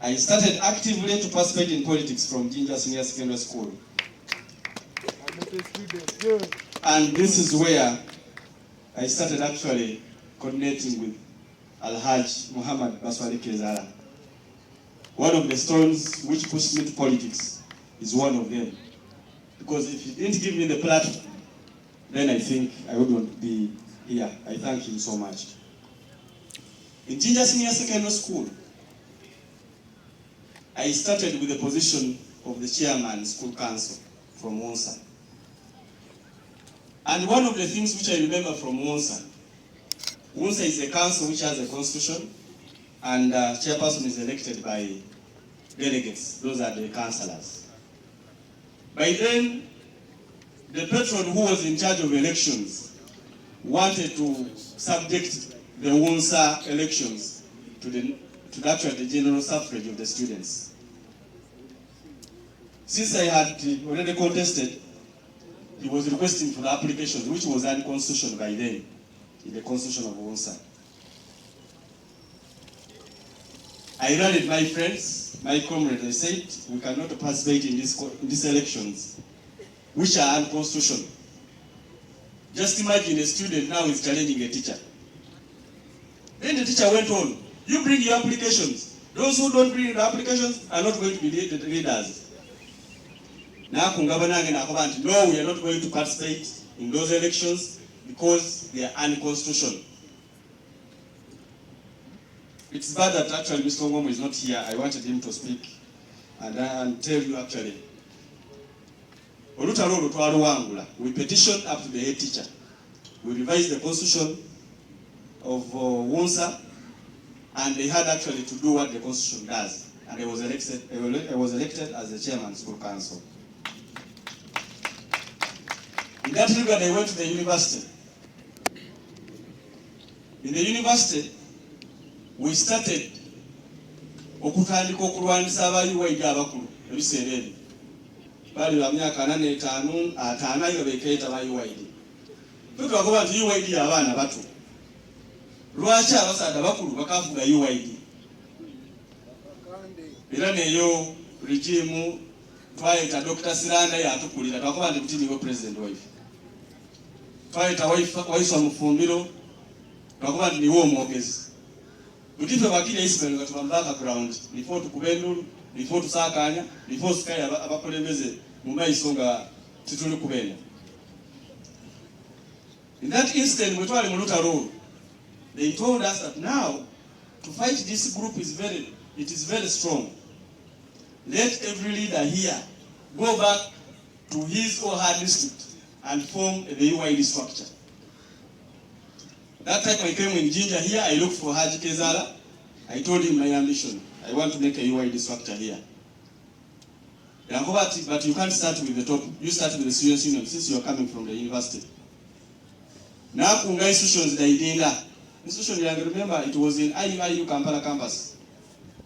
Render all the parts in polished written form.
I started actively to participate in politics from Jinja Senior Secondary School. And this is where I started actually coordinating with Al-Hajj Muhammad Baswali Kezara. One of the stones which pushed me to politics is one of them. Because if he didn't give me the platform, then I think I wouldn't be here. I thank him so much. In Jinja Senior Secondary School, I started with the position of the chairman school council from Wonsa. And one of the things which I remember from Wonsa is a council which has a constitution, and chairperson is elected by delegates. Those are the councillors. By then, the patron who was in charge of elections wanted to subject the Wonsa elections to the general suffrage of the students. Since I had already contested, he was requesting for the applications, which was unconstitutional by then, in the constitution of Wonsa. I rallied my friends, my comrades. I said, we cannot participate in these elections, which are unconstitutional. Just imagine a student now is challenging a teacher. Then the teacher went on, you bring your applications. Those who don't bring the applications are not going to be the leaders. Now, no, we are not going to participate in those elections because they are unconstitutional. It's bad that actually Mr. Ngomo is not here. I wanted him to speak and tell you actually. We petitioned up to the head teacher. We revised the constitution of Wonsa, and they had actually to do what the constitution does. And I was elected as the chairman of the school council. In that regard, I went to the university. In the university, we started okutandika okulwanisa abayuwaidi abakulu ebiseera ebyo. Bali ba myaka 4-5 yo bekeeta bayuwaidi. Twakuba nti UYD abaana bato. Lwaki abasaadde bakulu bakavuga UYD? Era neyo regime twayita Dr. Siranda yatukulira twakuba nti mutini we president wife. Twayita waiswa Mufumbiro twakuba nti niwo omwogezi. Mutife bakiri Ismail nga tubamba background before tukubendulu, before tusakanya, before sikaya abakulembeze mu maiso nga tituli kubenda. In that instant, Mutwali Muluta Road, they told us that now to fight this group is very strong. Let every leader here go back to his or her district and form the UYD structure. That time I came in Jinja here, I looked for Haji Kezara. I told him my ambition. I want to make a UYD structure here. But you can't start with the top. You start with the students' union since you are coming from the university. Now, kunga institutions daidinda. Institution, I remember it was in IU Kampala campus.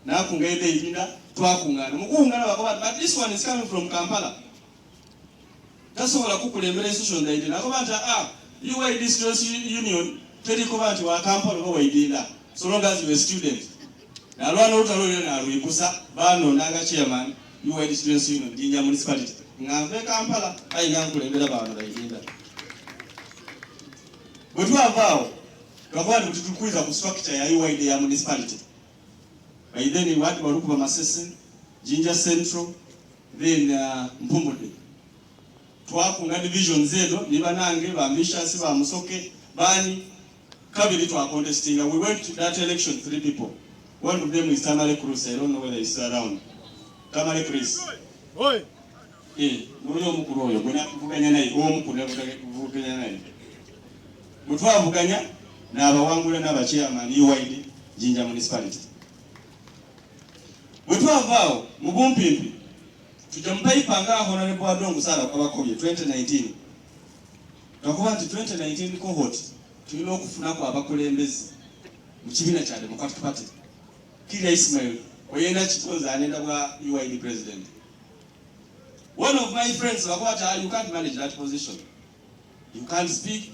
Now, kunga daidinda, twakunga. But this one is coming from Kampala. That's all I could remember institution daidinda. UYD students' union. Telikobanti wa Kampala go waidinda. So long as you are a student. Now, one out of the Ruikusa, Bano, Naga chairman, UYD students' union, Jinja municipality. Ngambe Kampala, I am going to remember daidinda. But we have vowed to increase the structure ya UYD ya municipality. By then, in what Marukuba Masese, Jinja Central, then Mpumude. Twakunga division zedo, Nibanange, Bambisha, Siva Musoke, Bani, Kabili to our contesting. And we went to that election, 3 people. One of them is Tamale Cruz. I don't know whether he's around. Tamale Cruz. Oi! Eh, Muyo Mukuroyo, Bunakuganya, Omukuna. Mutwavuganya n'abawangula n'abachairman UYD Jinja municipality. Mutwavaawo mu bumpimpi tujja mupayipanga honorable Adongo Sala kwabakobye 2019. Twakuba nti 2019 cohort tulina okufunako abakulembeze mu kibiina kya Democratic Party. Kirya Ismail oyenda kitonza anenda bwa UYD president. One of my friends wakwata, you can't manage that position. You can't speak.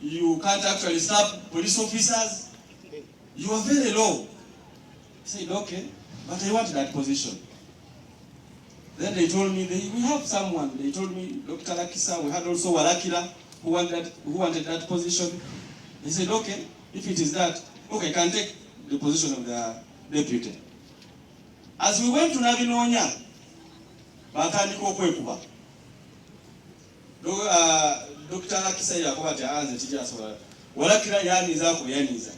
You can't actually serve police officers. You are very low. I said, okay. but I want that position. Then they told me, we have someone. They told me, Dr. Lakisa, we had also Walakira who wanted that position. They said, okay, if it is that, okay, I can take the position of the deputy. As we went to Nabinonya, batandika okwekuba. Dr. Lakisa yakoba aanze tijasobola. Walakira yaniza.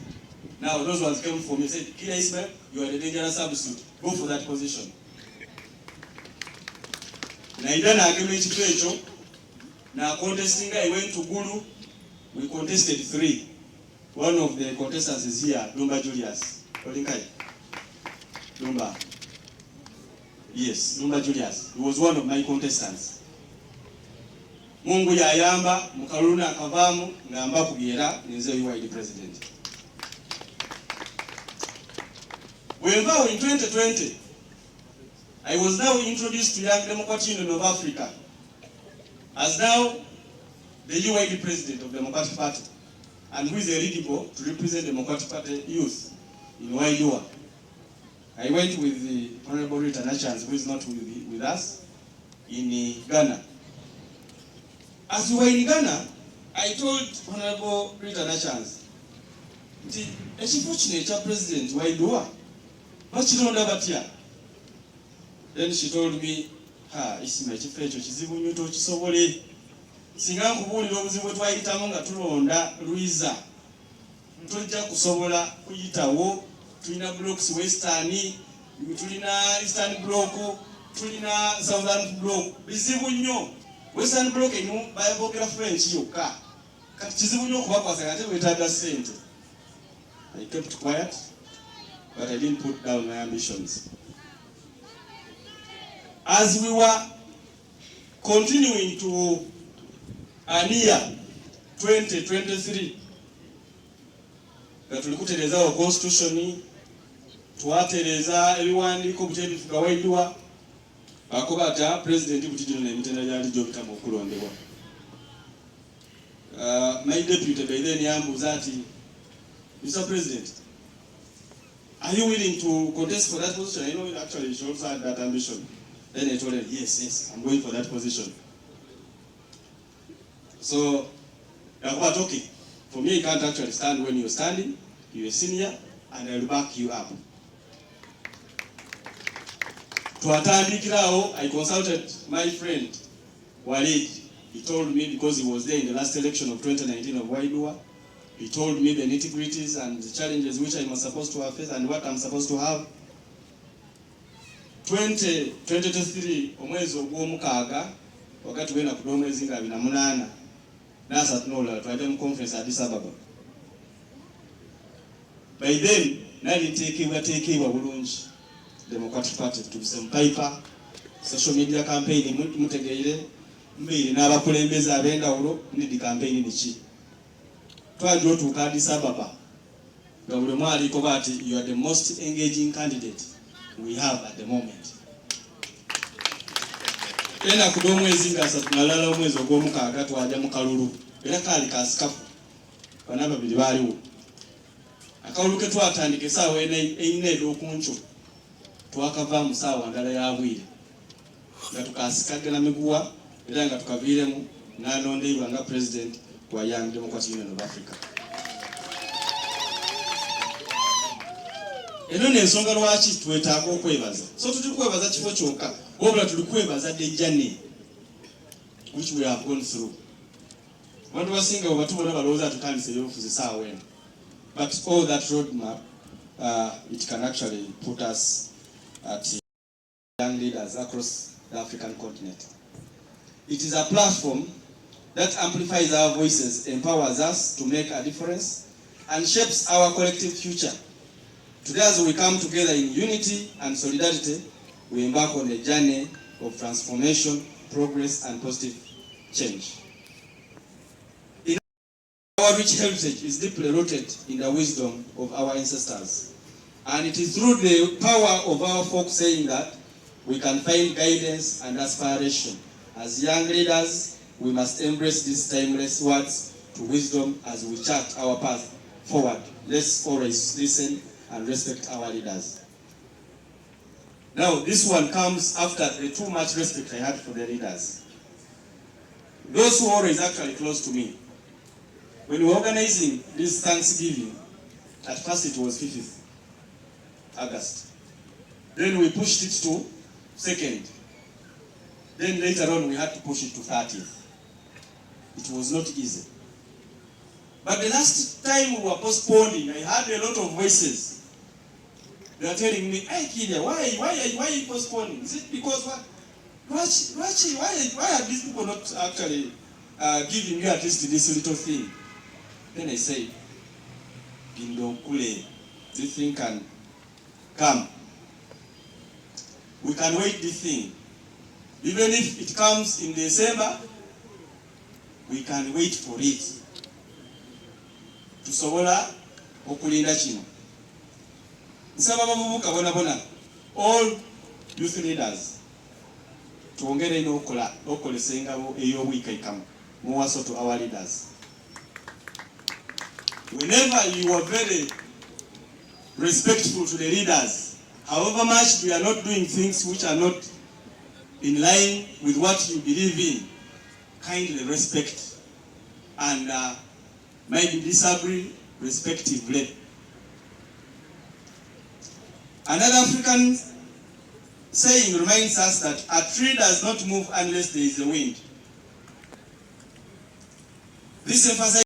Now those ones came for me, said, Kirya Ismail, you are the dangerous substitute. Go for that position. Naida na agema ekifo ekyo na contesting. I went to Gulu. We contested 3. One of the contestants is here, Lumba Julius. Olinkai. Lumba. Yes, Lumba Julius. He was one of my contestants. Mungu yayamba, mukaluna akavamu, ngamba kugera, ninze UID president. When in 2020, I was now introduced to Young Democratic Union of Africa as now the UID president of the Democratic Party, and who is eligible to represent the Democratic Party youth in Waidua. I went with the Honorable Rita Nachans, who is not with us, in Ghana. As we were in Ghana, I told Honorable Rita Nachans, "Echifuchine president Waidua, what you know about here?" Then she told me, Ismail Kirya kizibu nnyo tokisobole. Singa nkubuulira obuzibu twayitamu nga tulonda Luiza. Tojja kusobola kuyitawo. Tulina blocks Western, tulina Eastern block, tulina Southern block. Bizibu nnyo. Western block eno bayogera French yokka. Kati kizibu nnyo okubakwasa ate weetaaga ssente. I kept quiet, but I didn't put down my ambitions. As we were continuing to a year 2023, that tulikutereza wa constitution, tuwatereza ebiwandiiko buteebifuga Waidua, bakobata president butijino na emitenda gyali gyobitamu okulondebwa. My deputy by then yambuuza ati, Mr. President, are you willing to contest for that position? I know actually she also had that ambition. Then I told her, yes, I'm going for that position. So, okay, for me, you can't actually stand when you're standing. You're a senior, and I'll back you up. To Atandikirao, I consulted my friend, Walid. He told me, because he was there in the last election of 2019 of Waidua, he told me the nitty-gritties and the challenges which I was supposed to have faced and what I'm supposed to have. 2023 omwezi ogw'omukaaga wakati wena ku omwezi nga 28 nasa tunola twajja mu conference Addis Ababa. By then nali teekebwa bulungi Democratic Party tubise mu paper, social media campaign mutegeere mbeere n'abakulembeze ab'endawulo ndi campaign niki twajja otuuka Addis Ababa nga buli mwaliko bati you are the most engaging candidate we have at the moment. Ena ku omwezi nga 3 nalala omwezi ogw'omukaaga twajja mu kalulu era kaali kasikafu bana babiri baaliwo. Akalulu ke twatandika essaawa ena ey'okunkyo twakava mu ssaawa ndala ya bwire nga tukasikagana miguwa era nga tukaviiremu n'alondeibwa nga president wa Young Democratic Union of Africa. Eno n'ensonga lwaki twetaaga okwebaza. So tulikwebaza kifo kyokka wabula tulikwebaza the journey which we have gone through. Abantu basinga bwe batubona balowooza tutandise ebyobufuzi ssaawa eno. But all that roadmap, it can actually put us at young leaders across the African continent. It is a platform that amplifies our voices, empowers us to make a difference, and shapes our collective future. Today, as we come together in unity and solidarity, we embark on a journey of transformation, progress, and positive change. Our rich heritage is deeply rooted in the wisdom of our ancestors. And it is through the power of our folk saying that we can find guidance and aspiration. As young leaders, we must embrace these timeless words to wisdom as we chart our path forward. Let's always listen and respect our leaders. Now, this one comes after the too much respect I had for the leaders. Those who are always actually close to me. When we were organizing this Thanksgiving, at first it was 5th August. Then we pushed it to 2nd. Then later on we had to push it to 30th. It was not easy. But the last time we were postponing, I heard a lot of voices. They are telling me, "Hey Kirya, why are you postponing? Is it because what? Why are these people not actually giving you at least this little thing?" Then I say, "Bindokule, this thing can come. We can wait this thing. Even if it comes in December, we can wait for it. Tusobola okulinda kino." Nsaba abavubuka bona all youth leaders tuongere n'okolesa engabo ey'obwikaikamu muwaso to our leaders. Whenever you are very respectful to the leaders, however much we are not doing things which are not in line with what you believe in, kindly respect and maybe disagree respectively. Another African saying reminds us that a tree does not move unless there is a wind. This emphasizes